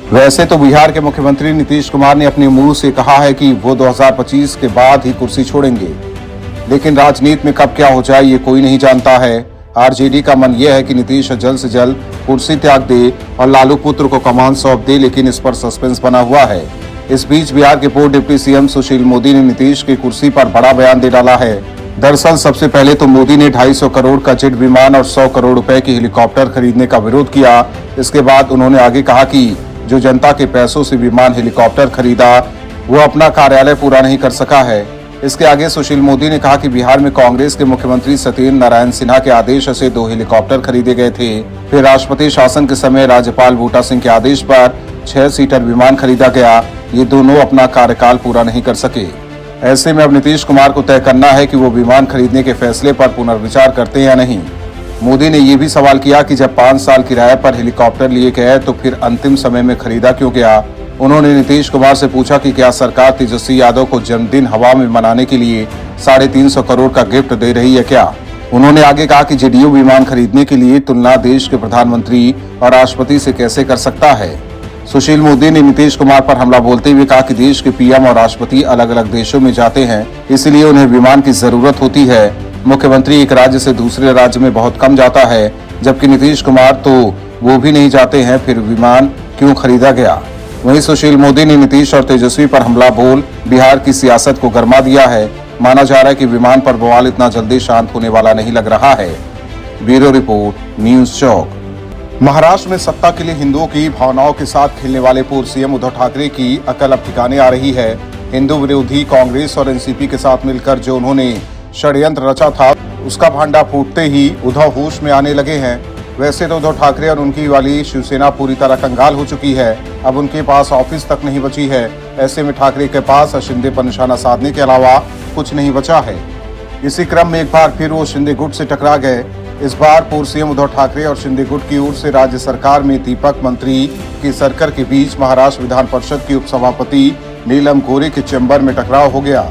वैसे तो बिहार के मुख्यमंत्री नीतीश कुमार ने अपने मुंह से कहा है कि वो 2025 के बाद ही कुर्सी छोड़ेंगे, लेकिन राजनीति में कब क्या हो जाए ये कोई नहीं जानता है। आरजेडी का मन यह है कि नीतीश जल्द से जल्द कुर्सी त्याग दे और लालू पुत्र को कमान सौंप दे, लेकिन इस पर सस्पेंस बना हुआ है। इस बीच बिहार के पूर्व डिप्टी सीएम सुशील मोदी ने नीतीश की कुर्सी पर बड़ा बयान दे डाला है। दरअसल सबसे पहले तो मोदी ने 250 करोड़ का जेट विमान और 100 करोड़ रुपए की हेलीकॉप्टर खरीदने का विरोध किया। इसके बाद उन्होंने आगे कहा कि जो जनता के पैसों से विमान हेलीकॉप्टर खरीदा वो अपना कार्यालय पूरा नहीं कर सका है। इसके आगे सुशील मोदी ने कहा कि बिहार में कांग्रेस के मुख्यमंत्री सत्येंद्र नारायण सिन्हा के आदेश से 2 हेलीकॉप्टर खरीदे गए थे। फिर राष्ट्रपति शासन के समय राज्यपाल बूटा सिंह के आदेश पर 6 सीटर विमान खरीदा गया। ये दोनों अपना कार्यकाल पूरा नहीं कर सके। ऐसे में अब नीतीश कुमार को तय करना है कि वो विमान खरीदने के फैसले पर पुनर्विचार करते हैं या नहीं। मोदी ने ये भी सवाल किया कि जब 5 साल किराए पर हेलीकॉप्टर लिए गए तो फिर अंतिम समय में खरीदा क्यों गया। उन्होंने नीतीश कुमार से पूछा कि क्या सरकार तेजस्वी यादव को जन्मदिन हवा में मनाने के लिए 350 करोड़ का गिफ्ट दे रही है क्या। उन्होंने आगे कहा कि जेडीयू विमान खरीदने के लिए तुलना देश के प्रधानमंत्री और राष्ट्रपति से कैसे कर सकता है। सुशील मोदी ने नीतीश कुमार पर हमला बोलते हुए कहा कि देश के पीएम और राष्ट्रपति अलग अलग देशों में जाते हैं, इसलिए उन्हें विमान की जरूरत होती है। मुख्यमंत्री एक राज्य से दूसरे राज्य में बहुत कम जाता है, जबकि नीतीश कुमार तो वो भी नहीं जाते हैं, फिर विमान क्यों खरीदा गया। वहीं सुशील मोदी ने नीतीश और तेजस्वी पर हमला बोल बिहार की सियासत को गरमा दिया है। माना जा रहा है कि विमान पर बवाल इतना जल्दी शांत होने वाला नहीं लग रहा है। ब्यूरो रिपोर्ट, न्यूज चौक। महाराष्ट्र में सत्ता के लिए हिंदुओं की भावनाओं के साथ खेलने वाले पूर्व सीएम उद्धव ठाकरे की अकल अब ठिकाने आ रही है। हिंदू विरोधी कांग्रेस और एनसीपी के साथ मिलकर जो उन्होंने षड्यंत्र रचा था, उसका भांडा फूटते ही उद्धव होश में आने लगे हैं। वैसे तो उद्धव ठाकरे और उनकी वाली शिवसेना पूरी तरह कंगाल हो चुकी है। अब उनके पास ऑफिस तक नहीं बची है। ऐसे में ठाकरे के पास शिंदे पर निशाना साधने के अलावा कुछ नहीं बचा है। इसी क्रम में एक बार फिर वो शिंदे गुट से टकरा गए। इस बार पूर्व सीएम उद्धव ठाकरे और शिंदे गुट की ओर से राज्य सरकार में दीपक मंत्री की सरकार के बीच महाराष्ट्र विधान परिषद की उपसभापति नीलम गोरे के चैम्बर में टकराव हो गया।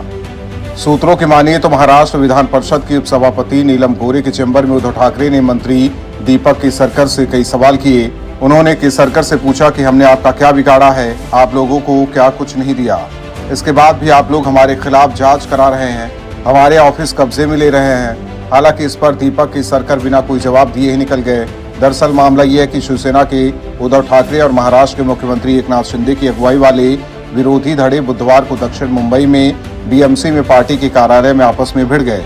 सूत्रों की मानिए तो महाराष्ट्र विधान परिषद की उपसभापति नीलम गोरे के चैम्बर में उद्धव ठाकरे ने मंत्री दीपक केसरकर से कई सवाल किए। उन्होंने केसरकर से पूछा कि हमने आपका क्या बिगाड़ा है, आप लोगों को क्या कुछ नहीं दिया। इसके बाद भी आप लोग हमारे खिलाफ जांच करा रहे हैं, हमारे ऑफिस कब्जे में ले रहे हैं। हालांकि इस पर दीपक केसरकर बिना कोई जवाब दिए ही निकल गए। दरअसल मामला ये है कि शिवसेना के उद्धव ठाकरे और महाराष्ट्र के मुख्यमंत्री एकनाथ शिंदे की अगुवाई वाले विरोधी धड़े बुधवार को दक्षिण मुंबई में बीएमसी में पार्टी के कार्यालय में आपस में भिड़ गए।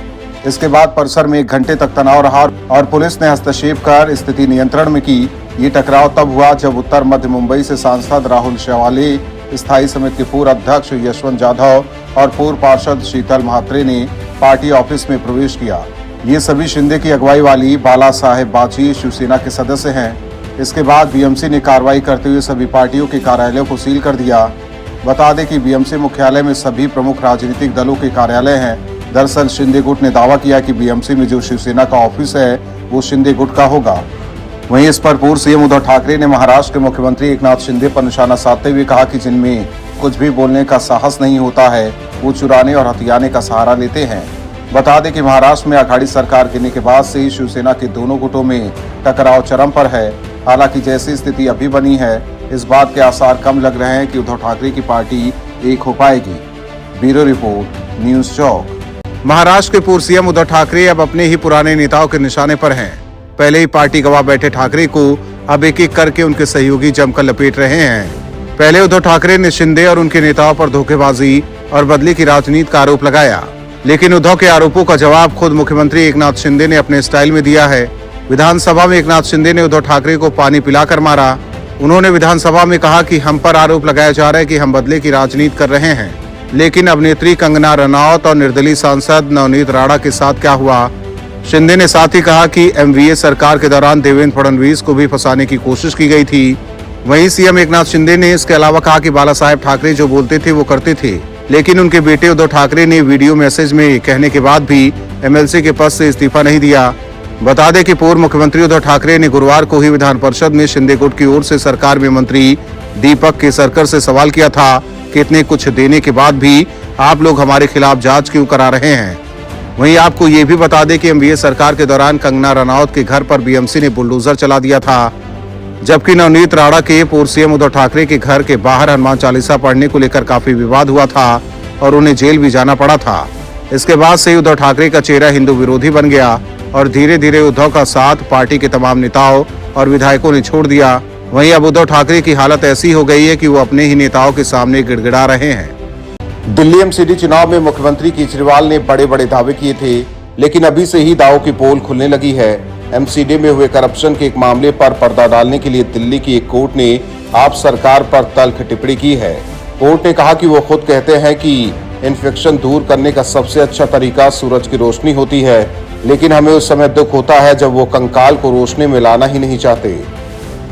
इसके बाद परिसर में 1 घंटे तक तनाव रहा और पुलिस ने हस्तक्षेप कर स्थिति नियंत्रण में की। ये टकराव तब हुआ जब उत्तर मध्य मुंबई से सांसद राहुल शेवाले, स्थायी समिति के पूर्व अध्यक्ष यशवंत जाधव और पूर्व पार्षद शीतल म्हात्रे ने पार्टी ऑफिस में प्रवेश किया। ये सभी शिंदे की अगुवाई वाली बाला साहेब बाची शिवसेना के सदस्य हैं। इसके बाद बीएमसी ने कार्रवाई करते हुए सभी पार्टियों के कार्यालयों को सील कर दिया। बता दें कि बीएमसी मुख्यालय में सभी प्रमुख राजनीतिक दलों के कार्यालय हैं। दरअसल शिंदे गुट ने दावा किया कि बीएमसी में जो शिवसेना का ऑफिस है वो शिंदे गुट का होगा। वहीं इस पर पूर्व सीएम उद्धव ठाकरे ने महाराष्ट्र के मुख्यमंत्री एकनाथ शिंदे पर निशाना साधते हुए कहा कि जिनमें कुछ भी बोलने का साहस नहीं होता है वो चुराने और हथियाने का सहारा लेते हैं। बता दें कि महाराष्ट्र में अघाड़ी सरकार गिरने के बाद से ही शिवसेना के दोनों गुटों में टकराव चरम पर है। हालांकि जैसी स्थिति अभी बनी है, इस बात के आसार कम लग रहे हैं कि उद्धव ठाकरे की पार्टी एक हो पाएगी। ब्यूरो रिपोर्ट, न्यूज चौक। महाराष्ट्र के पूर्व सीएम उद्धव ठाकरे अब अपने ही पुराने नेताओं के निशाने पर हैं। पहले ही पार्टी गवा बैठे ठाकरे को अब एक एक करके उनके सहयोगी जमकर लपेट रहे हैं। पहले उद्धव ठाकरे ने शिंदे और उनके नेताओं पर धोखेबाजी और बदले की राजनीति का आरोप लगाया, लेकिन उद्धव के आरोपों का जवाब खुद मुख्यमंत्री एकनाथ शिंदे ने अपने स्टाइल में दिया है। विधानसभा में एकनाथ शिंदे ने उद्धव ठाकरे को पानी पिलाकर मारा। उन्होंने विधानसभा में कहा कि हम पर आरोप लगाया जा रहा है कि हम बदले की राजनीति कर रहे हैं, लेकिन अभिनेत्री कंगना रनौत और निर्दलीय सांसद नवनीत राणा के साथ क्या हुआ। शिंदे ने साथ ही कहा कि एमवीए सरकार के दौरान देवेंद्र फडणवीस को भी फंसाने की कोशिश की गई थी। वहीं सीएम एकनाथ शिंदे ने इसके अलावा कहा कि बाला साहेब ठाकरे जो बोलते थे वो करते थे, लेकिन उनके बेटे उद्धव ठाकरे ने वीडियो मैसेज में कहने के बाद भी एमएलसी के पद से इस्तीफा नहीं दिया। बता दें कि पूर्व मुख्यमंत्री उद्धव ठाकरे ने गुरुवार को ही विधान परिषद में शिंदे गुट की ओर से सरकार में मंत्री दीपक केसरकर से सवाल किया था कि इतने कुछ देने के बाद भी आप लोग हमारे खिलाफ जांच क्यों करा रहे हैं। वहीं आपको ये भी बता दें कि एमवीए सरकार के दौरान कंगना रनौत के घर पर बीएमसी ने बुलडोजर चला दिया था। जबकि नवनीत राणा के पूर्व सीएम उद्धव ठाकरे के घर के बाहर हनुमान चालीसा पढ़ने को लेकर काफी विवाद हुआ था और उन्हें जेल भी जाना पड़ा था। इसके बाद से उद्धव ठाकरे का चेहरा हिंदू विरोधी बन गया और धीरे धीरे उद्धव का साथ पार्टी के तमाम नेताओं और विधायकों ने छोड़ दिया। वहीं अब उद्धव ठाकरे की हालत ऐसी हो गई है कि वो अपने ही नेताओं के सामने गिड़गिड़ा रहे हैं। दिल्ली एमसीडी चुनाव में मुख्यमंत्री केजरीवाल ने बड़े बड़े दावे किए थे, लेकिन अभी से ही दावों की पोल खुलने लगी है। एमसीडी में हुए करप्शन के एक मामले पर पर्दा डालने के लिए दिल्ली की एक कोर्ट ने आप सरकार पर तल्ख टिप्पणी की है। कोर्ट ने कहा कि वो खुद कहते हैं कि इन्फेक्शन दूर करने का सबसे अच्छा तरीका सूरज की रोशनी होती है, लेकिन हमें उस समय दुख होता है जब वो कंकाल को रोशनी में लाना ही नहीं चाहते।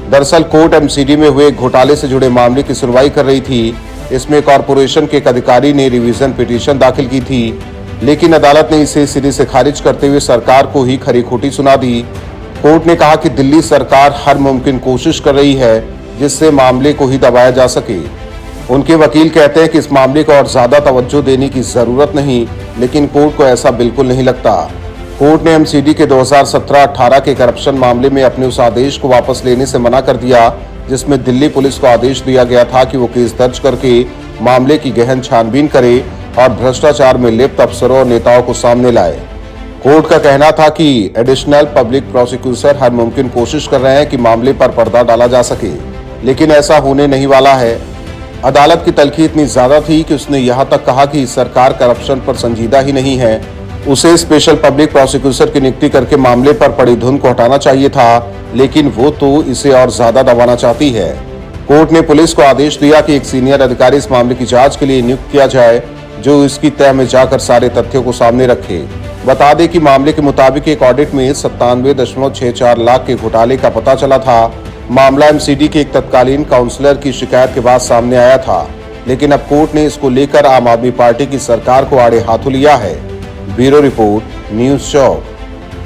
दरअसल कोर्ट एमसीडी में हुए घोटाले से जुड़े मामले की सुनवाई कर रही थी। इसमें कॉरपोरेशन के एक अधिकारी ने रिवीजन पिटीशन दाखिल की थी, लेकिन अदालत ने इसे सिरे से खारिज करते हुए सरकार को ही खरी खोटी सुना दी। कोर्ट ने कहा कि दिल्ली सरकार हर मुमकिन कोशिश कर रही है जिससे मामले को ही दबाया जा सके। उनके वकील कहते हैं कि इस मामले को और ज्यादा तवज्जो देने की जरूरत नहीं, लेकिन कोर्ट को ऐसा बिल्कुल नहीं लगता। कोर्ट ने एमसीडी के 2017-18 के करप्शन मामले में अपने उस आदेश को वापस लेने से मना कर दिया जिसमें दिल्ली पुलिस को आदेश दिया गया था कि वो केस दर्ज करके मामले की गहन छानबीन करे और भ्रष्टाचार में लिप्त अफसरों और नेताओं को सामने लाए। कोर्ट का कहना था कि एडिशनल पब्लिक प्रोसिक्यूटर हर मुमकिन कोशिश कर रहे हैं कि मामले पर पर्दा डाला जा सके, लेकिन ऐसा होने नहीं वाला है। अदालत की तलखी इतनी ज्यादा थी कि उसने यहां तक कहा कि सरकार करप्शन पर संजीदा ही नहीं है, उसे स्पेशल पब्लिक प्रोसिक्यूटर की नियुक्ति करके मामले पर पड़ी धुन को हटाना चाहिए था, लेकिन वो तो इसे और ज्यादा दबाना चाहती है। कोर्ट ने पुलिस को आदेश दिया कि एक सीनियर अधिकारी इस मामले की जांच के लिए नियुक्त किया जाए जो इसकी तह में जाकर सारे तथ्यों को सामने रखे। बता दें कि मामले के मुताबिक एक ऑडिट में 97.64 लाख के घोटाले का पता चला था। मामला एमसीडी के एक तत्कालीन काउंसलर की शिकायत के बाद सामने आया था, लेकिन अब कोर्ट ने इसको लेकर आम आदमी पार्टी की सरकार को आड़े हाथों लिया है। ब्यूरो रिपोर्ट, न्यूज़ चौक।